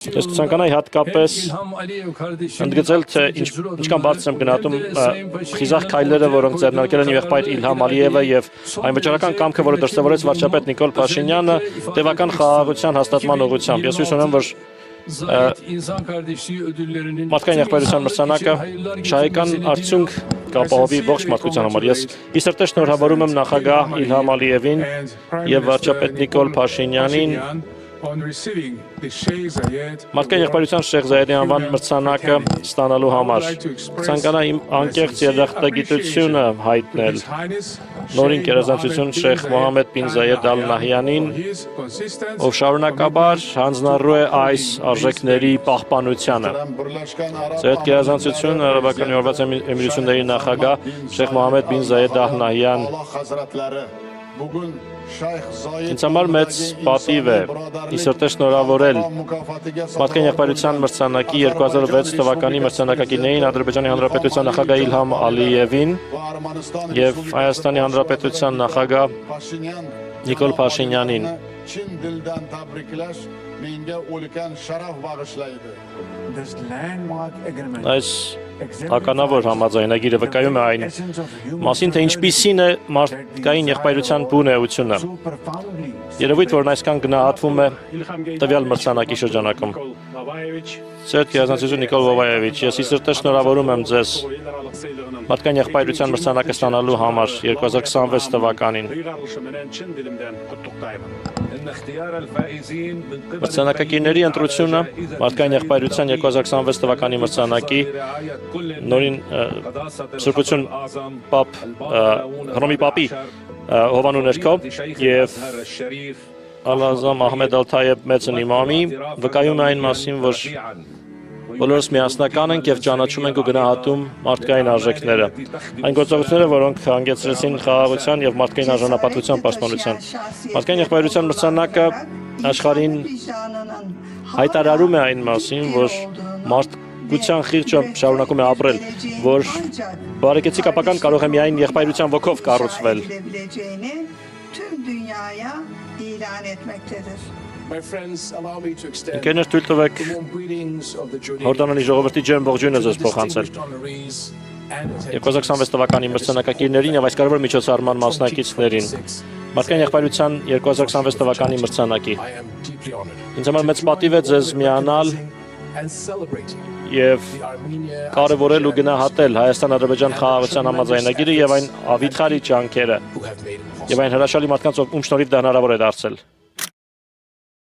Ես կցանկանայի հատկապես ընդգծել, թե ինչքան բարձր եմ գնահատում խիզախ քայլերը, որոնք ձեռնարկել են եղբայր Իլհամ Ալիևը եւ այն վճռական կամքը, որը դրսևորեց վարչապետ Նիկոլ Փաշինյանը տևական խաղաղության հաստատման ուղղությամբ։ Ես հույս ունեմ, որ մարդկային եղբայրության մրցանակը շահեկան արդյունք կապահովի ողջ մարդկության համար։ Ես իսրտե շնորհավորում եմ նախագահ Իլհամ Ալիևին եւ վարչապետ Նիկոլ Փաշինյանին մարդկային եղբայրության Շեյխ Զայեդի անվան մրցանակը ստանալու համար։ Ցանկանայի անկեղծ երախտագիտությունը հայտնել նորին գերազանցություն Շեյխ Մոհամմեդ բին Զայեդ Ալ Նահյանին, ով շարունակաբար հանձնառու է այս արժեքների պահպանությանը։ Այդ գերազանցությունը Արաբական Միավորված Էմիրությունների նախագահ Շեյխ Մոհամմեդ բին Զայեդ Ալ Նահյան ինձ համար մեծ պատիվ է իսրտե շնորհավորել մարդկային եղբայրության մրցանակի 2006 թվականի մրցանակակիրներին Ադրբեջանի Հանրապետության նախագահ Իլհամ Ալիևին եւ Հայաստանի Հանրապետության նախագահ Նիկոլ Փաշինյանին։ Այս ականավոր համաձայնագիրը վկայում է այն մասին, թե ինչպիսին է մարդկային եղբայրության բուն էությունը։ Երևույթ, որն այսքան գնահատվում է տվյալ մրցանակի շրջանակում։ Սերտ գերազանցություն Նիկոլ Վովայևիչ, ես իսրտե շնորհավորում եմ ձեզ մարդկային եղբայրության մրցանակը ստանալու համար 2026 թվականին։ Մրցանակակիրների ընտրությունը մարդկային եղբայրության 2026 թվականի մրցանակի նորին Սրբություն Պապ Հռոմի Պապի հովանու ներքո եւ Ալ-Ազամ Ահմեդ Ալ-Թայեբ մեծն իմամի վկայում է այն մասին, որ բոլորս միասնական ենք եւ ճանաչում ենք ու գնահատում մարդկային արժեքները։ Այն գործողությունները, որոնք հանգեցրեցին խաղաղության եւ մարդկային արժանապատվության պաշտպանության։ Մարդկային եղբայրության մրցանակը աշխարհին հայտարարում է այն մասին, որ մարդկության խիղճը շարունակում է ապրել, որ բարեկեցիկ ապագան կարող է միայն եղբայրության ոգով կառուցվել։ Ընկերներ, թույլ տվեք Հորդանանի ժողովրդի ջերմ ողջույնը ձեզ փոխանցել 2026 թվականի մրցանակակիրներին եւ այս կարևոր միջոցառման մասնակիցներին մարդկային եղբայրության 2026 թվականի մրցանակի։ Ինձ համար մեծ պատիվ է ձեզ միանալ եւ կարևորել ու գնահատել Հայաստան-Ադրբեջան խաղաղության համաձայնագիրը եւ այն ավիթխարի ջանքերը եւ այն հրաշալի մարդկանց, ում շնորհիվ դա հնարավոր է դարձել։